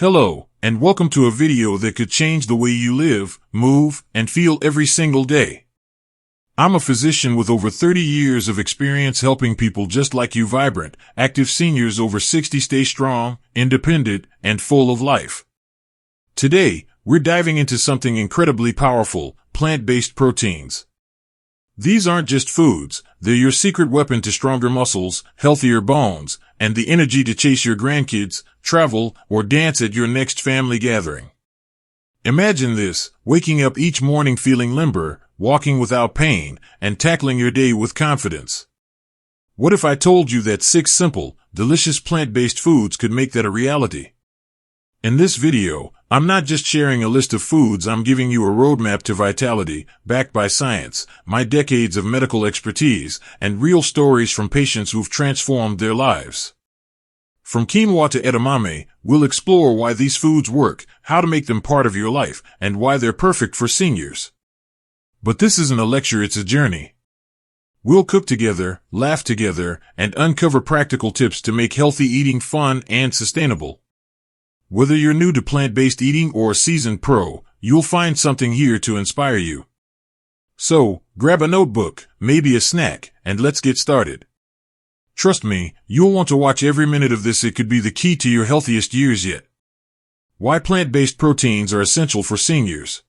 Hello, and welcome to a video that could change the way you live, move, and feel every single day. I'm a physician with over 30 years of experience helping people just like you vibrant, active seniors over 60 stay strong, independent, and full of life. Today, we're diving into something incredibly powerful, plant-based proteins. These aren't just foods, they're your secret weapon to stronger muscles, healthier bones, and the energy to chase your grandkids, travel, or dance at your next family gathering. Imagine this, waking up each morning feeling limber, walking without pain, and tackling your day with confidence. What if I told you that 6 simple, delicious plant-based foods could make that a reality? In this video, I'm not just sharing a list of foods, I'm giving you a roadmap to vitality, backed by science, my decades of medical expertise, and real stories from patients who've transformed their lives. From quinoa to edamame, we'll explore why these foods work, how to make them part of your life, and why they're perfect for seniors. But this isn't a lecture, it's a journey. We'll cook together, laugh together, and uncover practical tips to make healthy eating fun and sustainable. Whether you're new to plant-based eating or a seasoned pro, you'll find something here to inspire you. So, grab a notebook, maybe a snack, and let's get started. Trust me, you'll want to watch every minute of this. It could be the key to your healthiest years yet. Why plant-based proteins are essential for seniors.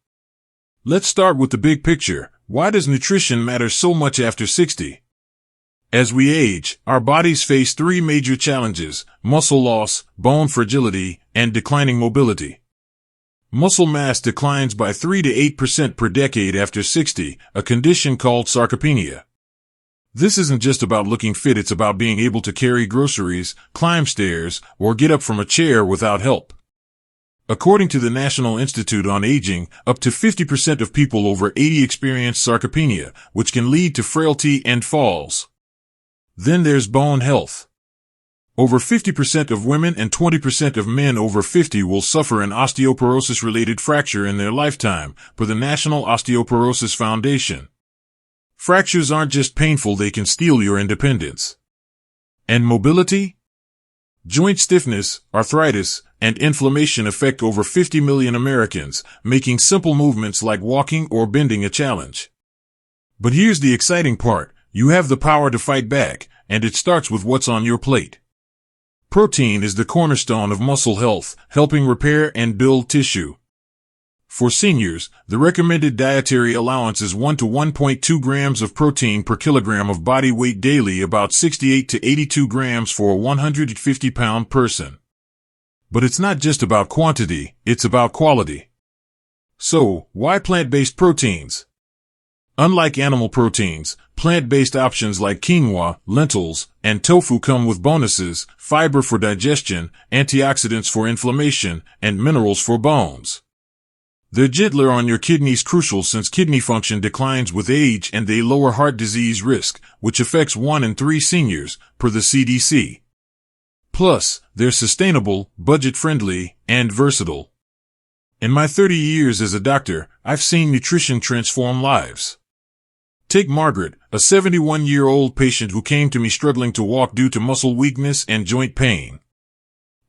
Let's start with the big picture. Why does nutrition matter so much after 60? As we age, our bodies face 3 major challenges: muscle loss, bone fragility, and declining mobility. Muscle mass declines by 3 to 8% per decade after 60, a condition called sarcopenia. This isn't just about looking fit, it's about being able to carry groceries, climb stairs, or get up from a chair without help. According to the National Institute on Aging, up to 50% of people over 80 experience sarcopenia, which can lead to frailty and falls. Then there's bone health. Over 50% of women and 20% of men over 50 will suffer an osteoporosis-related fracture in their lifetime, per the National Osteoporosis Foundation. Fractures aren't just painful, they can steal your independence. And mobility? Joint stiffness, arthritis, and inflammation affect over 50 million Americans, making simple movements like walking or bending a challenge. But here's the exciting part. You have the power to fight back, and it starts with what's on your plate. Protein is the cornerstone of muscle health, helping repair and build tissue. For seniors, the recommended dietary allowance is 1 to 1.2 grams of protein per kilogram of body weight daily, about 68 to 82 grams for a 150-pound person. But it's not just about quantity, it's about quality. So, why plant-based proteins? Unlike animal proteins, plant-based options like quinoa, lentils, and tofu come with bonuses: fiber for digestion, antioxidants for inflammation, and minerals for bones. They're gentler on your kidneys, crucial since kidney function declines with age, and they lower heart disease risk, which affects 1 in 3 seniors, per the CDC. Plus, they're sustainable, budget-friendly, and versatile. In my 30 years as a doctor, I've seen nutrition transform lives. Take Margaret, a 71-year-old patient who came to me struggling to walk due to muscle weakness and joint pain.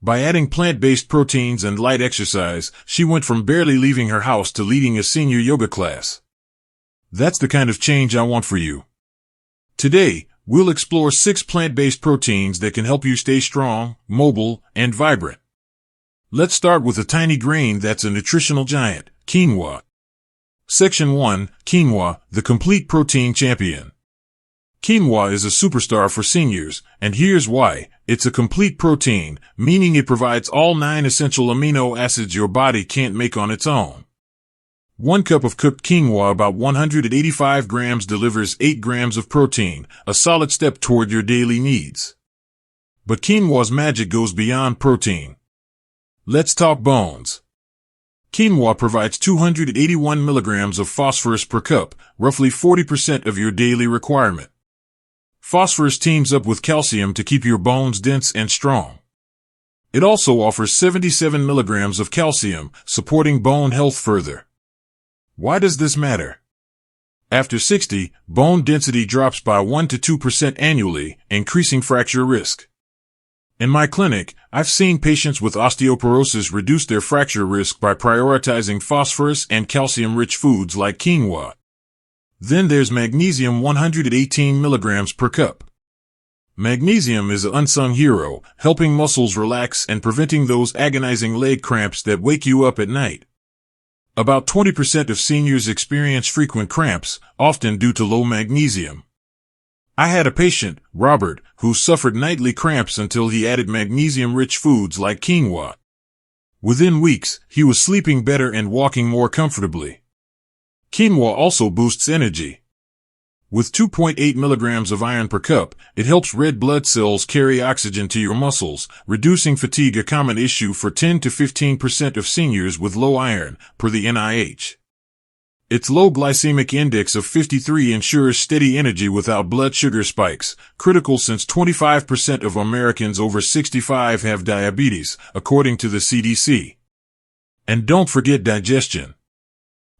By adding plant-based proteins and light exercise, she went from barely leaving her house to leading a senior yoga class. That's the kind of change I want for you. Today, we'll explore 6 plant-based proteins that can help you stay strong, mobile, and vibrant. Let's start with a tiny grain that's a nutritional giant: quinoa. Section 1, Quinoa, the complete protein champion. Quinoa is a superstar for seniors, and here's why. It's a complete protein, meaning it provides all 9 essential amino acids your body can't make on its own. 1 cup of cooked quinoa, about 185 grams, delivers 8 grams of protein, a solid step toward your daily needs. But quinoa's magic goes beyond protein. Let's talk bones. Quinoa provides 281 milligrams of phosphorus per cup, roughly 40% of your daily requirement. Phosphorus teams up with calcium to keep your bones dense and strong. It also offers 77 milligrams of calcium, supporting bone health further. Why does this matter? After 60, bone density drops by 1 to 2% annually, increasing fracture risk. In my clinic, I've seen patients with osteoporosis reduce their fracture risk by prioritizing phosphorus and calcium-rich foods like quinoa. Then there's magnesium, 118 milligrams per cup. Magnesium is an unsung hero, helping muscles relax and preventing those agonizing leg cramps that wake you up at night. About 20% of seniors experience frequent cramps, often due to low magnesium. I had a patient, Robert, who suffered nightly cramps until he added magnesium-rich foods like quinoa. Within weeks, he was sleeping better and walking more comfortably. Quinoa also boosts energy. With 2.8 milligrams of iron per cup, it helps red blood cells carry oxygen to your muscles, reducing fatigue, a common issue for 10 to 15% of seniors with low iron, per the NIH. Its low glycemic index of 53 ensures steady energy without blood sugar spikes, critical since 25% of Americans over 65 have diabetes, according to the CDC. And don't forget digestion.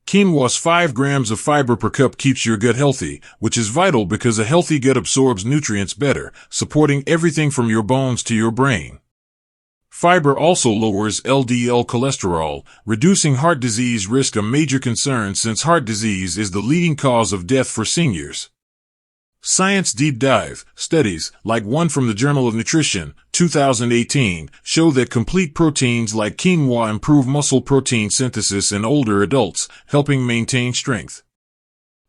Quinoa's 5 grams of fiber per cup keeps your gut healthy, which is vital because a healthy gut absorbs nutrients better, supporting everything from your bones to your brain. Fiber also lowers LDL cholesterol, reducing heart disease risk, a major concern since heart disease is the leading cause of death for seniors. Science Deep Dive studies, like one from the Journal of Nutrition, 2018, show that complete proteins like quinoa improve muscle protein synthesis in older adults, helping maintain strength.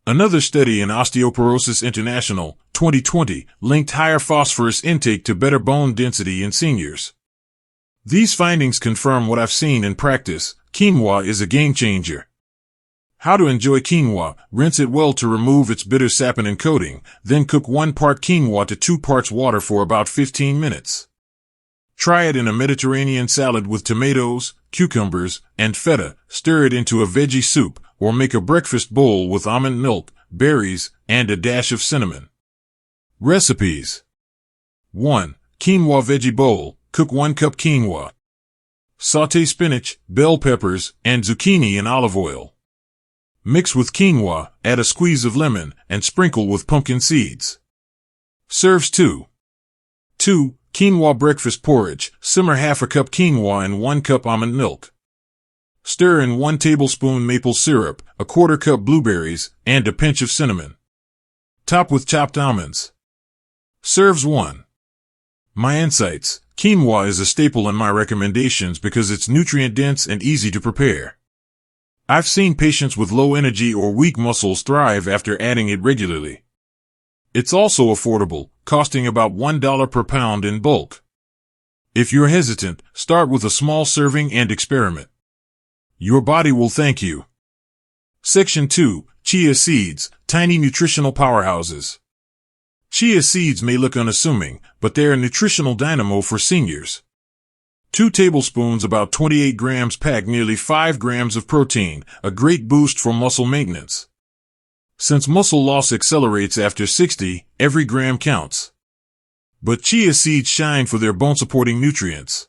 Another study in Osteoporosis International, 2020, linked higher phosphorus intake to better bone density in seniors. These findings confirm what I've seen in practice. Quinoa is a game changer. How to enjoy quinoa: rinse it well to remove its bitter saponin coating, then cook 1 part quinoa to 2 parts water for about 15 minutes. Try it in a Mediterranean salad with tomatoes, cucumbers, and feta. Stir it into a veggie soup, or make a breakfast bowl with almond milk, berries, and a dash of cinnamon. Recipes: 1. Quinoa veggie bowl. Cook 1 cup quinoa. Sauté spinach, bell peppers, and zucchini in olive oil. Mix with quinoa, add a squeeze of lemon, and sprinkle with pumpkin seeds. Serves 2. 2. Quinoa breakfast porridge. Simmer half a cup quinoa in 1 cup almond milk. Stir in 1 tablespoon maple syrup, a 1/4 cup blueberries, and a pinch of cinnamon. Top with chopped almonds. Serves 1. My insights: quinoa is a staple in my recommendations because it's nutrient-dense and easy to prepare. I've seen patients with low energy or weak muscles thrive after adding it regularly. It's also affordable, costing about $1 per pound in bulk. If you're hesitant, start with a small serving and experiment. Your body will thank you. Section 2. Chia seeds, tiny nutritional powerhouses. Chia seeds may look unassuming, but they're a nutritional dynamo for seniors. 2 tablespoons, about 28 grams, pack nearly 5 grams of protein, a great boost for muscle maintenance. Since muscle loss accelerates after 60, every gram counts. But chia seeds shine for their bone-supporting nutrients.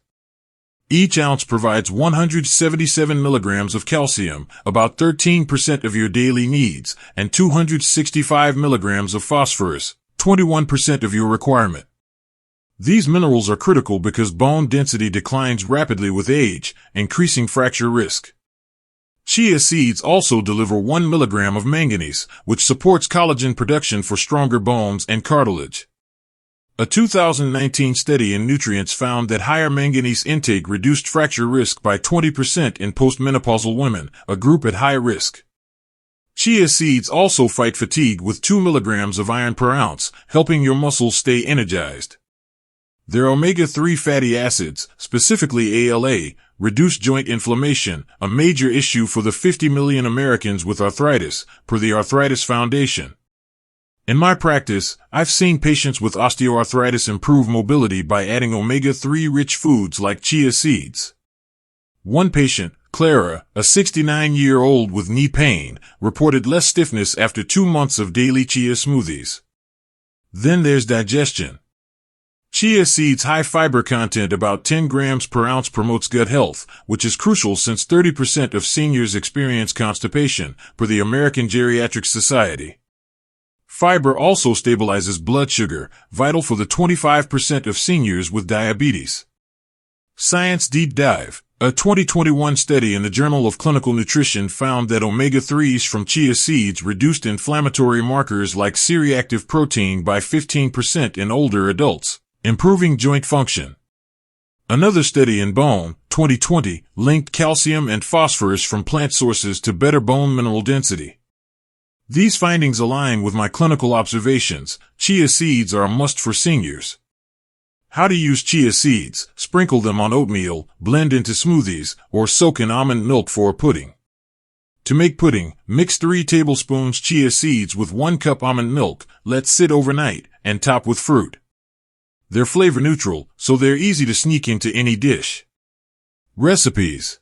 Each ounce provides 177 milligrams of calcium, about 13% of your daily needs, and 265 milligrams of phosphorus, 21% of your requirement. These minerals are critical because bone density declines rapidly with age, increasing fracture risk. Chia seeds also deliver 1 milligram of manganese, which supports collagen production for stronger bones and cartilage. A 2019 study in Nutrients found that higher manganese intake reduced fracture risk by 20% in postmenopausal women, a group at high risk. Chia seeds also fight fatigue with 2 milligrams of iron per ounce, helping your muscles stay energized. Their omega-3 fatty acids, specifically ALA, reduce joint inflammation, a major issue for the 50 million Americans with arthritis, per the Arthritis Foundation. In my practice, I've seen patients with osteoarthritis improve mobility by adding omega-3 rich foods like chia seeds. One patient, Clara, a 69-year-old with knee pain, reported less stiffness after 2 months of daily chia smoothies. Then there's digestion. Chia seeds' high fiber content, about 10 grams per ounce, promotes gut health, which is crucial since 30% of seniors experience constipation, per the American Geriatric Society. Fiber also stabilizes blood sugar, vital for the 25% of seniors with diabetes. Science Deep Dive. A 2021 study in the Journal of Clinical Nutrition found that omega-3s from chia seeds reduced inflammatory markers like C-reactive protein by 15% in older adults, improving joint function. Another study in Bone, 2020, linked calcium and phosphorus from plant sources to better bone mineral density. These findings align with my clinical observations. Chia seeds are a must for seniors. How to use chia seeds: sprinkle them on oatmeal, blend into smoothies, or soak in almond milk for a pudding. To make pudding, mix 3 tablespoons chia seeds with 1 cup almond milk, let sit overnight, and top with fruit. They're flavor neutral, so they're easy to sneak into any dish. Recipes.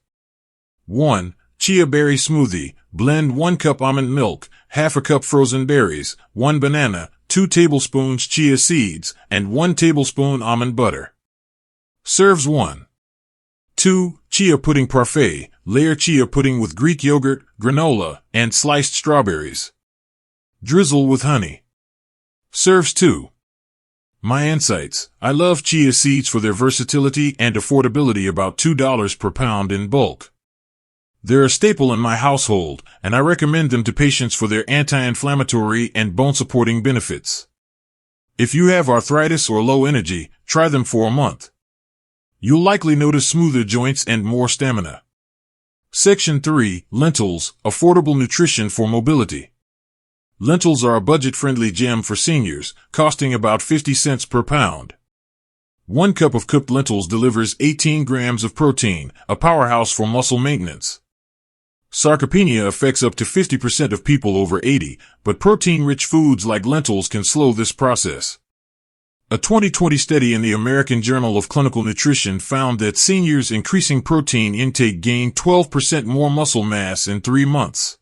1. Chia berry smoothie. Blend 1 cup almond milk, half a cup frozen berries, 1 banana, 2 tablespoons chia seeds, and 1 tablespoon almond butter. Serves 1. 2. Chia pudding parfait. Layer chia pudding with Greek yogurt, granola, and sliced strawberries. Drizzle with honey. Serves 2. My insights. I love chia seeds for their versatility and affordability, about $2 per pound in bulk. They're a staple in my household, and I recommend them to patients for their anti-inflammatory and bone-supporting benefits. If you have arthritis or low energy, try them for a month. You'll likely notice smoother joints and more stamina. Section 3. Lentils, affordable nutrition for mobility. Lentils are a budget-friendly gem for seniors, costing about 50 cents per pound. 1 cup of cooked lentils delivers 18 grams of protein, a powerhouse for muscle maintenance. Sarcopenia affects up to 50% of people over 80, but protein-rich foods like lentils can slow this process. A 2020 study in the American Journal of Clinical Nutrition found that seniors increasing protein intake gained 12% more muscle mass in 3 months.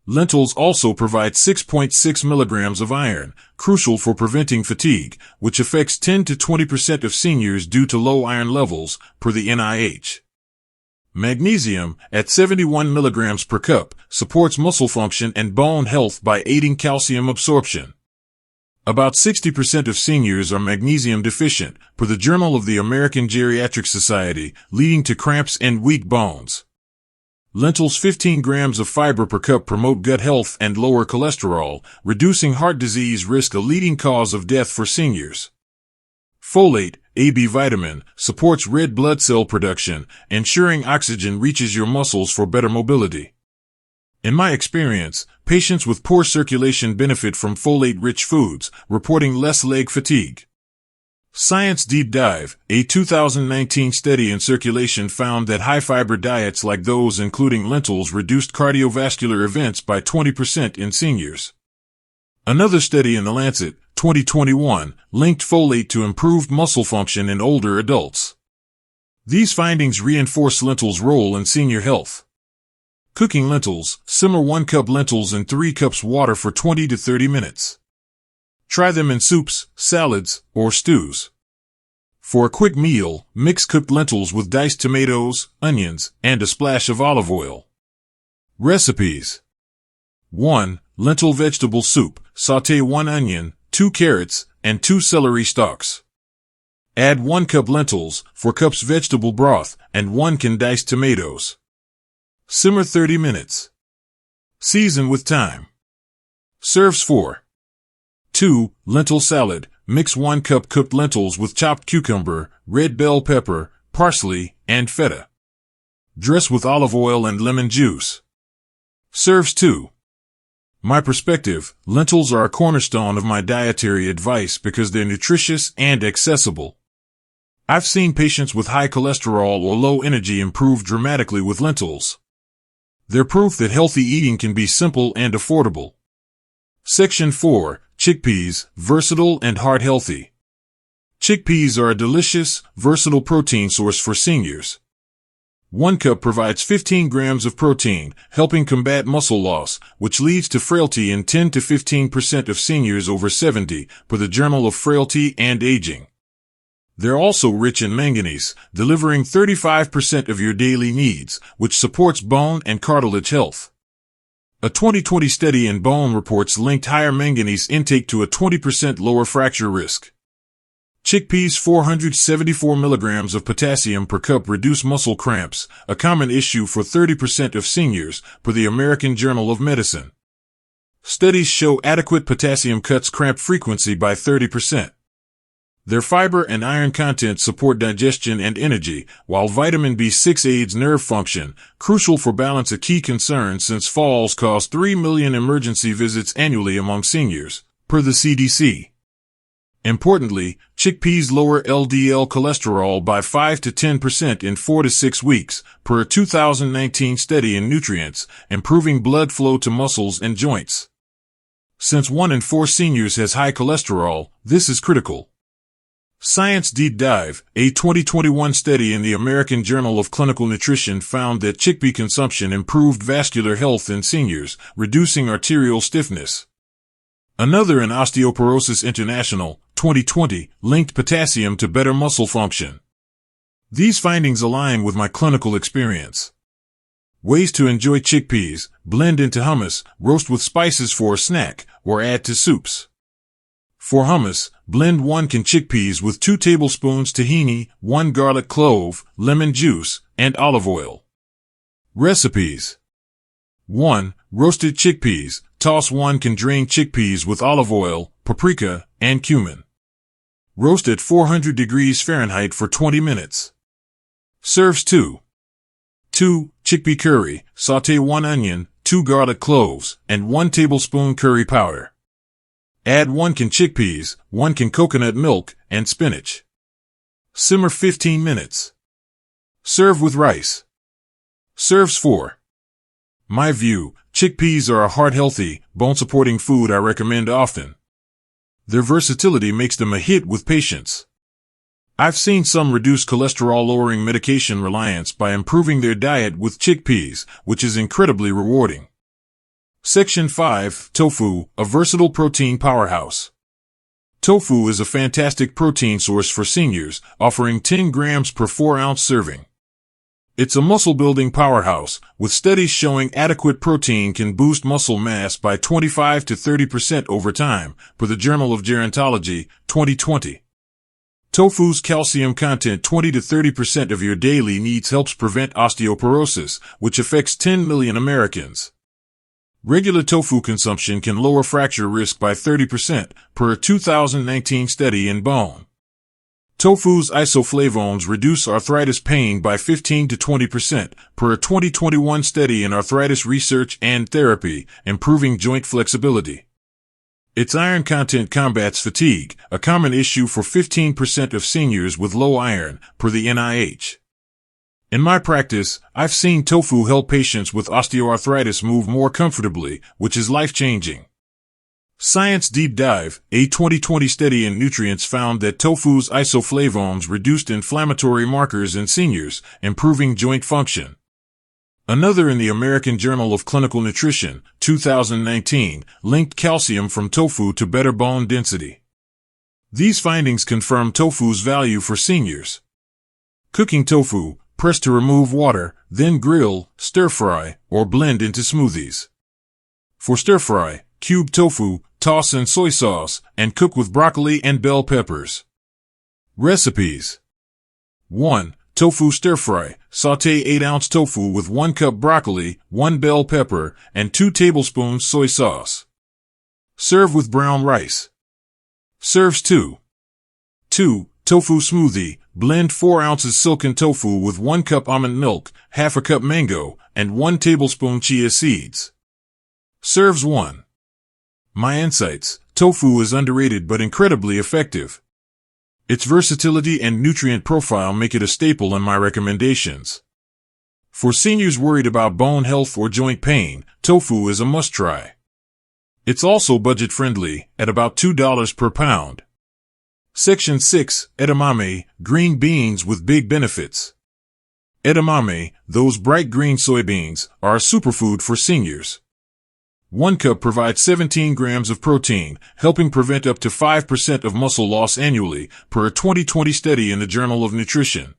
Lentils also provide 6.6 milligrams of iron, crucial for preventing fatigue, which affects 10 to 20% of seniors due to low iron levels, per the NIH. Magnesium, at 71 milligrams per cup, supports muscle function and bone health by aiding calcium absorption. About 60% of seniors are magnesium deficient, per the Journal of the American Geriatric Society, leading to cramps and weak bones. Lentils' 15 grams of fiber per cup promote gut health and lower cholesterol, reducing heart disease risk, a leading cause of death for seniors. Folate, a B vitamin, supports red blood cell production, ensuring oxygen reaches your muscles for better mobility. In my experience, patients with poor circulation benefit from folate-rich foods, reporting less leg fatigue. Science Deep Dive. A 2019 study in Circulation found that high-fiber diets like those including lentils reduced cardiovascular events by 20% in seniors. Another study in The Lancet, 2021, linked folate to improved muscle function in older adults. These findings reinforce lentils' role in senior health. Cooking lentils: simmer 1 cup lentils in 3 cups water for 20 to 30 minutes. Try them in soups, salads, or stews. For a quick meal, mix cooked lentils with diced tomatoes, onions, and a splash of olive oil. Recipes. 1. Lentil vegetable soup. Sauté 1 onion, 2 carrots, and 2 celery stalks. Add 1 cup lentils, 4 cups vegetable broth, and 1 can diced tomatoes. Simmer 30 minutes. Season with thyme. Serves 4. 2. Lentil salad. Mix 1 cup cooked lentils with chopped cucumber, red bell pepper, parsley, and feta. Dress with olive oil and lemon juice. Serves 2. My perspective: lentils are a cornerstone of my dietary advice because they're nutritious and accessible. I've seen patients with high cholesterol or low energy improve dramatically with lentils. They're proof that healthy eating can be simple and affordable. Section 4. Chickpeas, versatile and heart healthy. Chickpeas are a delicious, versatile protein source for seniors. 1 cup provides 15 grams of protein, helping combat muscle loss, which leads to frailty in 10 to 15% of seniors over 70, per the Journal of Frailty and Aging. They're also rich in manganese, delivering 35% of your daily needs, which supports bone and cartilage health. A 2020 study in Bone reports linked higher manganese intake to a 20% lower fracture risk. Chickpeas 474 milligrams of potassium per cup reduce muscle cramps, a common issue for 30% of seniors, per the American Journal of Medicine. Studies show adequate potassium cuts cramp frequency by 30%. Their fiber and iron content support digestion and energy, while vitamin B6 aids nerve function, crucial for balance, a key concern since falls cause 3 million emergency visits annually among seniors, per the CDC. Importantly, chickpeas lower LDL cholesterol by 5 to 10% in 4 to 6 weeks, per a 2019 study in Nutrients, improving blood flow to muscles and joints. Since 1 in 4 seniors has high cholesterol, this is critical. Science Deep Dive, a 2021 study in the American Journal of Clinical Nutrition found that chickpea consumption improved vascular health in seniors, reducing arterial stiffness. Another in Osteoporosis International, 2020, linked potassium to better muscle function. These findings align with my clinical experience. Ways to enjoy chickpeas: blend into hummus, roast with spices for a snack, or add to soups. For hummus, blend 1 can chickpeas with 2 tablespoons tahini, 1 garlic clove, lemon juice, and olive oil. Recipes: 1. Roasted chickpeas. Toss 1 can drained chickpeas with olive oil, paprika, and cumin. Roast at 400 degrees Fahrenheit for 20 minutes. Serves 2. 2. Chickpea curry. Sauté 1 onion, 2 garlic cloves, and 1 tablespoon curry powder. Add 1 can chickpeas, 1 can coconut milk, and spinach. Simmer 15 minutes. Serve with rice. Serves 4. My view: chickpeas are a heart-healthy, bone-supporting food I recommend often. Their versatility makes them a hit with patients. I've seen some reduce cholesterol-lowering medication reliance by improving their diet with chickpeas, which is incredibly rewarding. Section 5. Tofu, a versatile protein powerhouse. Tofu is a fantastic protein source for seniors, offering 10 grams per 4-ounce serving. It's a muscle-building powerhouse, with studies showing adequate protein can boost muscle mass by 25 to 30% over time, per the Journal of Gerontology, 2020. Tofu's calcium content 20 to 30% of your daily needs helps prevent osteoporosis, which affects 10 million Americans. Regular tofu consumption can lower fracture risk by 30%, per a 2019 study in Bone. Tofu's isoflavones reduce arthritis pain by 15 to 20%, per a 2021 study in Arthritis Research and Therapy, improving joint flexibility. Its iron content combats fatigue, a common issue for 15% of seniors with low iron, per the NIH. In my practice, I've seen tofu help patients with osteoarthritis move more comfortably, which is life-changing. Science Deep Dive, a 2020 study in Nutrients found that tofu's isoflavones reduced inflammatory markers in seniors, improving joint function. Another in the American Journal of Clinical Nutrition, 2019, linked calcium from tofu to better bone density. These findings confirm tofu's value for seniors. Cooking tofu: press to remove water, then grill, stir-fry, or blend into smoothies. For stir-fry, cube tofu, toss in soy sauce, and cook with broccoli and bell peppers. Recipes: 1. Tofu stir-fry. Sauté 8-ounce tofu with 1 cup broccoli, 1 bell pepper, and 2 tablespoons soy sauce. Serve with brown rice. Serves 2. 2. Tofu smoothie. Blend 4 ounces silken tofu with 1 cup almond milk, half a cup mango, and 1 tablespoon chia seeds. Serves 1. My insights: tofu is underrated but incredibly effective. Its versatility and nutrient profile make it a staple in my recommendations. For seniors worried about bone health or joint pain, tofu is a must-try. It's also budget-friendly, at about $2 per pound. Section 6. Edamame, green beans with big benefits. Edamame, those bright green soybeans, are a superfood for seniors. 1 cup provides 17 grams of protein, helping prevent up to 5% of muscle loss annually, per a 2020 study in the Journal of Nutrition.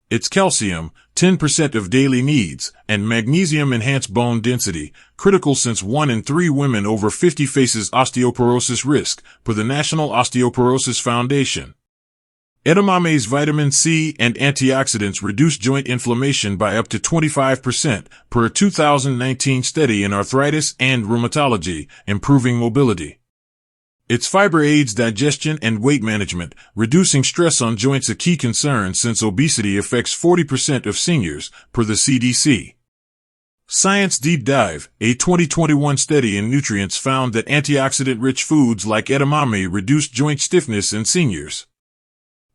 It's calcium, 10% of daily needs, and magnesium enhance bone density, critical since 1 in 3 women over 50 faces osteoporosis risk, per the National Osteoporosis Foundation. Edamame's vitamin C and antioxidants reduce joint inflammation by up to 25%, per a 2019 study in arthritis and rheumatology, improving mobility. Its fiber aids digestion and weight management, reducing stress on joints, a key concern since obesity affects 40% of seniors, per the CDC. Science Deep Dive, a 2021 study in nutrients found that antioxidant-rich foods like edamame reduce joint stiffness in seniors.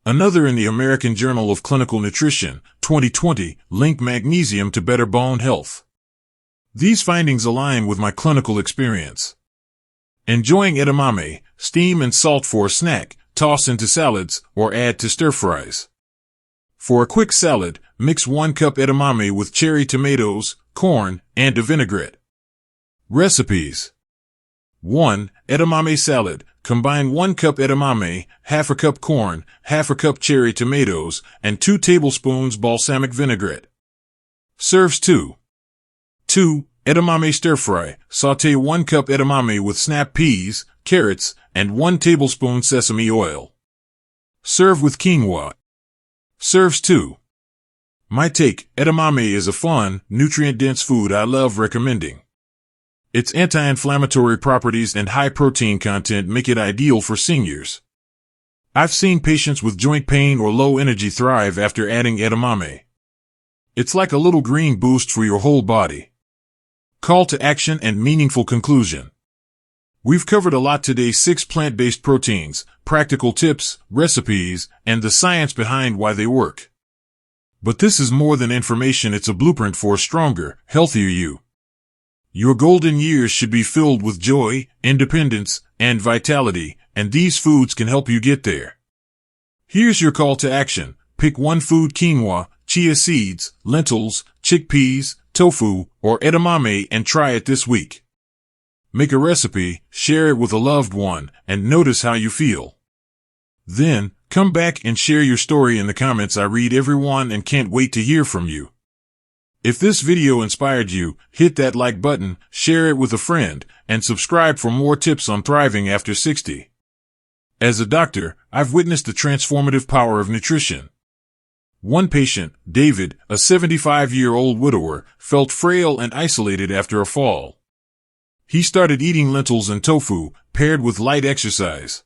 Another in the American Journal of Clinical Nutrition, 2020, linked magnesium to better bone health. These findings align with my clinical experience. Enjoying edamame, steam and salt for a snack, toss into salads, or add to stir-fries. For a quick salad, mix 1 cup edamame with cherry tomatoes, corn, and a vinaigrette. Recipes. 1. Edamame salad. Combine 1 cup edamame, half a cup corn, half a cup cherry tomatoes, and 2 tablespoons balsamic vinaigrette. Serves 2. 2. Edamame stir-fry. Sauté 1 cup edamame with snap peas, carrots, and 1 tablespoon sesame oil. Serve with quinoa. Serves 2. My take, edamame is a fun, nutrient-dense food I love recommending. Its anti-inflammatory properties and high protein content make it ideal for seniors. I've seen patients with joint pain or low energy thrive after adding edamame. It's like a little green boost for your whole body. Call to action and meaningful conclusion. We've covered a lot today: 6 plant-based proteins, practical tips, recipes, and the science behind why they work. But this is more than information, it's a blueprint for a stronger, healthier you. Your golden years should be filled with joy, independence, and vitality, and these foods can help you get there. Here's your call to action. Pick one food: quinoa, chia seeds, lentils, chickpeas, tofu, or edamame, and try it this week. Make a recipe, share it with a loved one, and notice how you feel. Then, come back and share your story in the comments. I read everyone and can't wait to hear from you. If this video inspired you, hit that like button, share it with a friend, and subscribe for more tips on thriving after 60. As a doctor, I've witnessed the transformative power of nutrition. One patient, David, a 75-year-old widower, felt frail and isolated after a fall. He started eating lentils and tofu, paired with light exercise.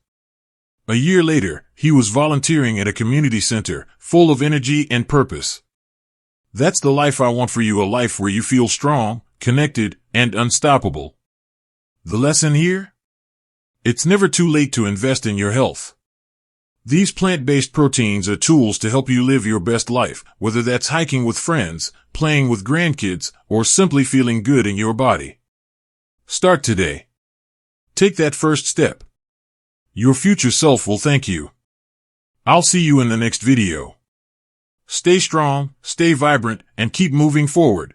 A year later, he was volunteering at a community center, full of energy and purpose. That's the life I want for you, a life where you feel strong, connected, and unstoppable. The lesson here? It's never too late to invest in your health. These plant-based proteins are tools to help you live your best life, whether that's hiking with friends, playing with grandkids, or simply feeling good in your body. Start today. Take that first step. Your future self will thank you. I'll see you in the next video. Stay strong, stay vibrant, and keep moving forward.